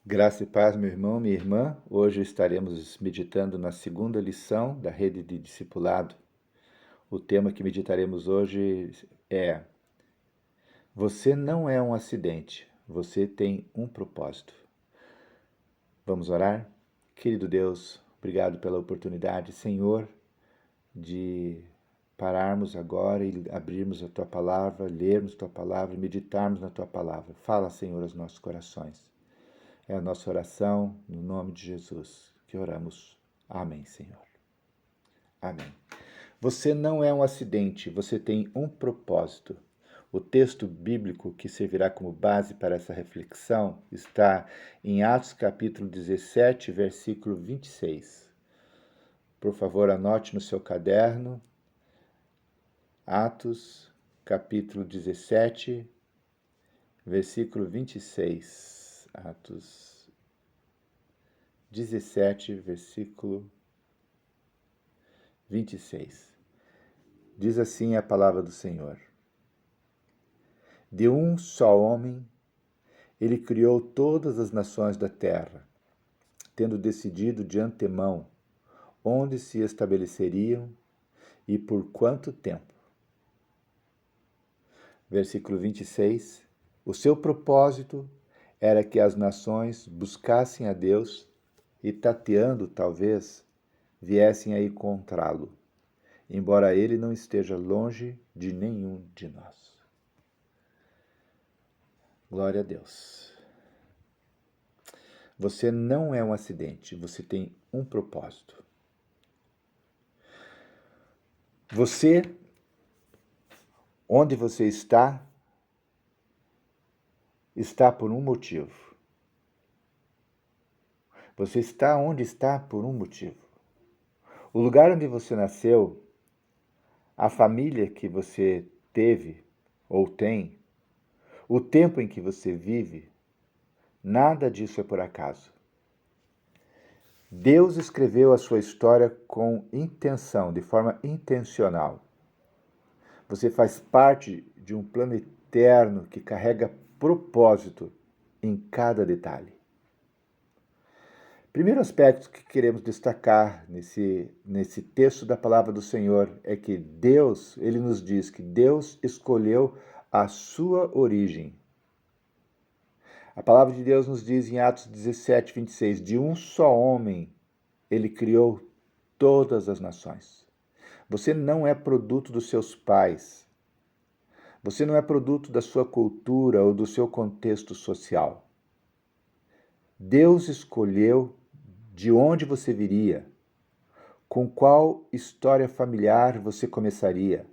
Graça e paz, meu irmão, minha irmã. Hoje estaremos meditando na segunda lição da rede de discipulado. O tema que meditaremos hoje é: Você não é um acidente, você tem um propósito. Vamos orar? Querido Deus, obrigado pela oportunidade, Senhor, de pararmos agora e abrirmos a Tua palavra, lermos Tua palavra e meditarmos na Tua palavra. Fala, Senhor, aos nossos corações. É a nossa oração, no nome de Jesus, que oramos. Amém, Senhor. Amém. Você não é um acidente, você tem um propósito. O texto bíblico que servirá como base para essa reflexão está em Atos capítulo 17, versículo 26. Por favor, anote no seu caderno, Atos capítulo 17, versículo 26. Atos 17, versículo 26. Diz assim a palavra do Senhor: De um só homem, ele criou todas as nações da terra, tendo decidido de antemão onde se estabeleceriam e por quanto tempo. Versículo 26. O seu propósito era que as nações buscassem a Deus e, tateando talvez, viessem a encontrá-lo, embora ele não esteja longe de nenhum de nós. Glória a Deus. Você não é um acidente, você tem um propósito. Você, onde você está por um motivo. Você está onde está por um motivo. O lugar onde você nasceu, a família que você teve ou tem, o tempo em que você vive, nada disso é por acaso. Deus escreveu a sua história com intenção, de forma intencional. Você faz parte de um plano eterno que carrega propósito em cada detalhe. Primeiro aspecto que queremos destacar nesse texto da palavra do Senhor é que Deus, ele nos diz que Deus escolheu a sua origem. A palavra de Deus nos diz em Atos 17, 26, de um só homem ele criou todas as nações. Você não é produto dos seus pais. Você não é produto da sua cultura ou do seu contexto social. Deus escolheu de onde você viria, com qual história familiar você começaria.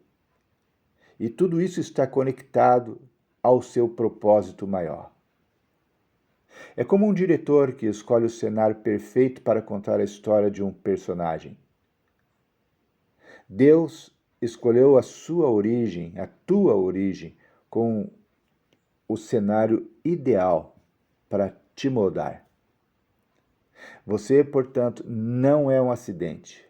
E tudo isso está conectado ao seu propósito maior. É como um diretor que escolhe o cenário perfeito para contar a história de um personagem. Deus escolheu a sua origem, a tua origem, com o cenário ideal para te moldar. Você, portanto, não é um acidente.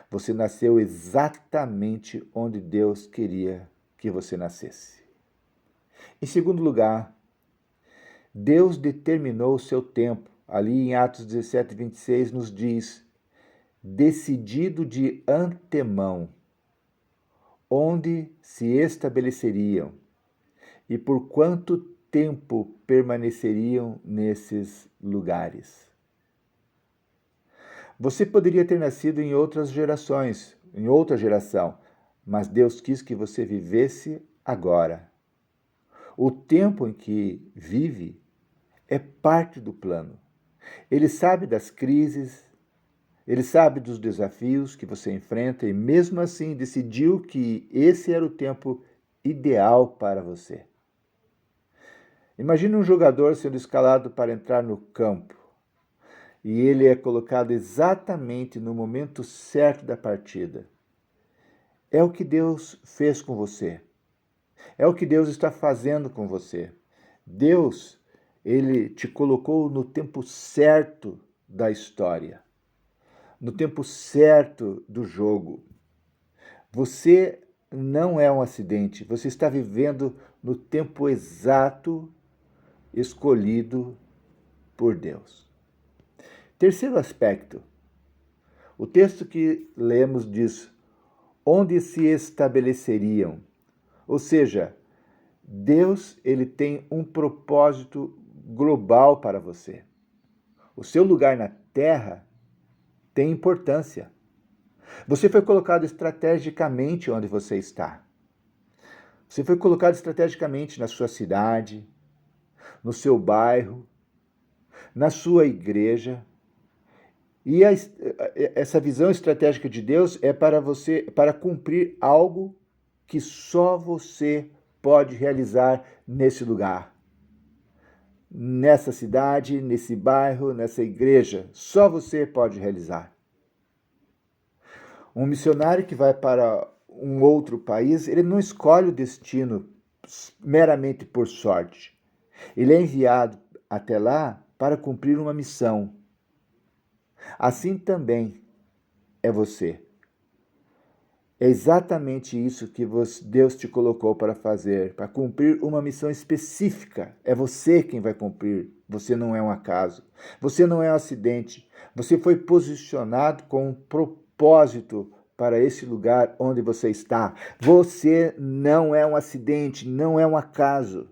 Você nasceu exatamente onde Deus queria que você nascesse. Em segundo lugar, Deus determinou o seu tempo. Ali em Atos 17, 26 nos diz, decidido de antemão, onde se estabeleceriam e por quanto tempo permaneceriam nesses lugares. Você poderia ter nascido em outras gerações, em outra geração, mas Deus quis que você vivesse agora. O tempo em que vive é parte do plano. Ele sabe das crises, ele sabe dos desafios que você enfrenta e mesmo assim decidiu que esse era o tempo ideal para você. Imagine um jogador sendo escalado para entrar no campo e ele é colocado exatamente no momento certo da partida. É o que Deus fez com você. É o que Deus está fazendo com você. Deus, ele te colocou no tempo certo da história, no tempo certo do jogo. Você não é um acidente, você está vivendo no tempo exato escolhido por Deus. Terceiro aspecto, o texto que lemos diz: onde se estabeleceriam. Ou seja, Deus ele tem um propósito global para você. O seu lugar na terra tem importância. Você foi colocado estrategicamente onde você está. Você foi colocado estrategicamente na sua cidade, no seu bairro, na sua igreja. E essa visão estratégica de Deus é para você, para cumprir algo que só você pode realizar nesse lugar, nessa cidade, nesse bairro, nessa igreja. Só você pode realizar. Um missionário que vai para um outro país, ele não escolhe o destino meramente por sorte. Ele é enviado até lá para cumprir uma missão. Assim também é você. É exatamente isso que Deus te colocou para fazer, para cumprir uma missão específica. É você quem vai cumprir. Você não é um acaso. Você não é um acidente. Você foi posicionado com um propósito para esse lugar onde você está. Você não é um acidente, não é um acaso.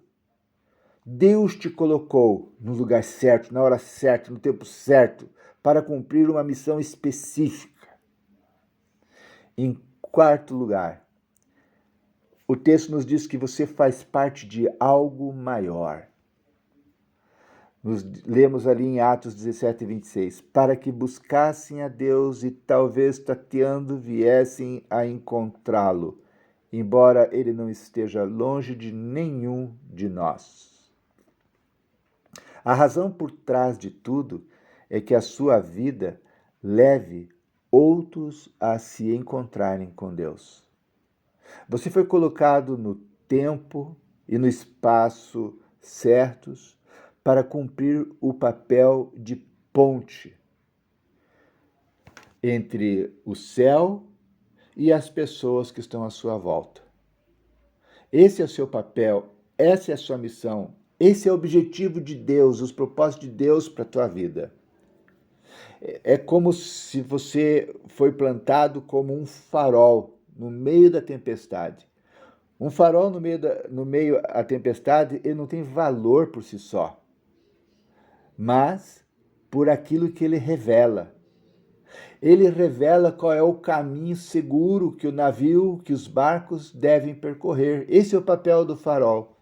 Deus te colocou no lugar certo, na hora certa, no tempo certo, para cumprir uma missão específica. Em quarto lugar, o texto nos diz que você faz parte de algo maior. Lemos ali em Atos 17, 26, para que buscassem a Deus e talvez tateando viessem a encontrá-lo, embora ele não esteja longe de nenhum de nós. A razão por trás de tudo é que a sua vida leve outros a se encontrarem com Deus. Você foi colocado no tempo e no espaço certos para cumprir o papel de ponte entre o céu e as pessoas que estão à sua volta. Esse é o seu papel, essa é a sua missão, esse é o objetivo de Deus, os propósitos de Deus para a tua vida. É como se você foi plantado como um farol no meio da tempestade. Um farol no meio da tempestade, ele não tem valor por si só, mas por aquilo que ele revela. Ele revela qual é o caminho seguro que o navio, que os barcos devem percorrer. Esse é o papel do farol.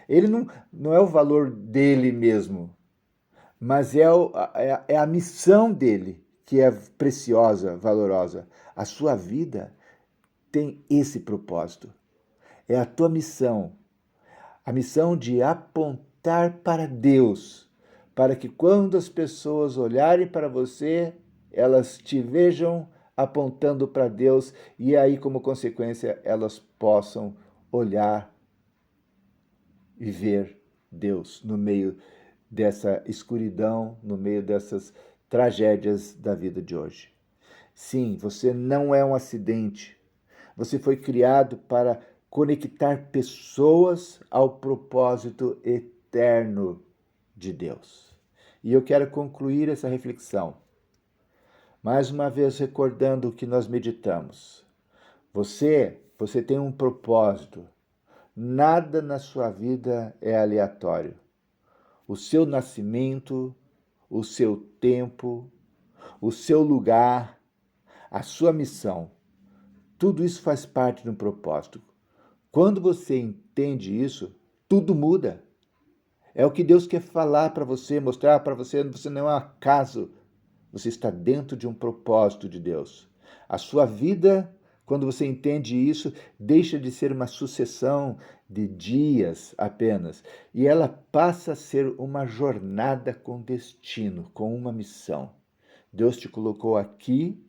Ele não é o valor dele mesmo, mas é a missão dele que é preciosa, valorosa. A sua vida tem esse propósito. É a tua missão, a missão de apontar para Deus, para que quando as pessoas olharem para você, elas te vejam apontando para Deus e aí, como consequência, elas possam olhar e ver Deus no meio dessa escuridão, no meio dessas tragédias da vida de hoje. Sim, você não é um acidente. Você foi criado para conectar pessoas ao propósito eterno de Deus. E eu quero concluir essa reflexão, mais uma vez recordando o que nós meditamos. Você tem um propósito. Nada na sua vida é aleatório. O seu nascimento, o seu tempo, o seu lugar, a sua missão, tudo isso faz parte de um propósito. Quando você entende isso, tudo muda. É o que Deus quer falar para você, mostrar para você. Você não é um acaso. Você está dentro de um propósito de Deus. A sua vida, quando você entende isso, deixa de ser uma sucessão de dias apenas. E ela passa a ser uma jornada com destino, com uma missão. Deus te colocou aqui,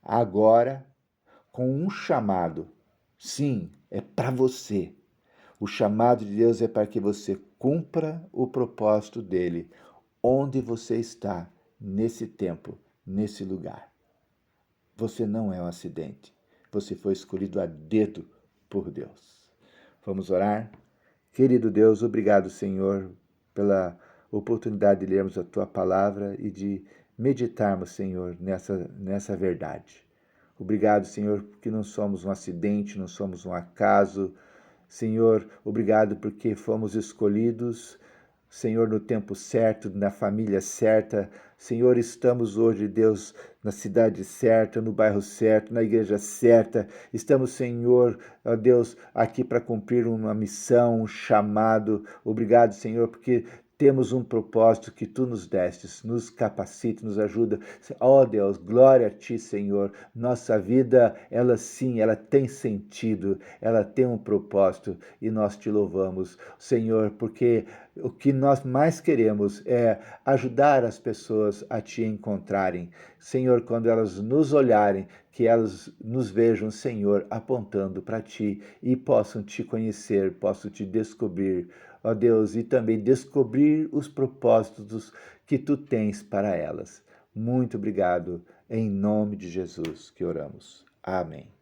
agora, com um chamado. Sim, é para você. O chamado de Deus é para que você cumpra o propósito dele, onde você está, nesse tempo, nesse lugar. Você não é um acidente. Você foi escolhido a dedo por Deus. Vamos orar? Querido Deus, obrigado, Senhor, pela oportunidade de lermos a Tua palavra e de meditarmos, Senhor, nessa verdade. Obrigado, Senhor, porque não somos um acidente, não somos um acaso. Senhor, obrigado porque fomos escolhidos, Senhor, no tempo certo, na família certa. Senhor, estamos hoje, Deus, na cidade certa, no bairro certo, na igreja certa. Estamos, Senhor, ó Deus, aqui para cumprir uma missão, um chamado. Obrigado, Senhor, porque temos um propósito que Tu nos destes, nos capacita, nos ajuda. Ó Deus, glória a Ti, Senhor. Nossa vida, ela sim, ela tem sentido, ela tem um propósito e nós Te louvamos, Senhor, porque o que nós mais queremos é ajudar as pessoas a Te encontrarem. Senhor, quando elas nos olharem, que elas nos vejam, Senhor, apontando para Ti e possam Te conhecer, possam Te descobrir, ó Deus, e também descobrir os propósitos que Tu tens para elas. Muito obrigado, em nome de Jesus que oramos. Amém.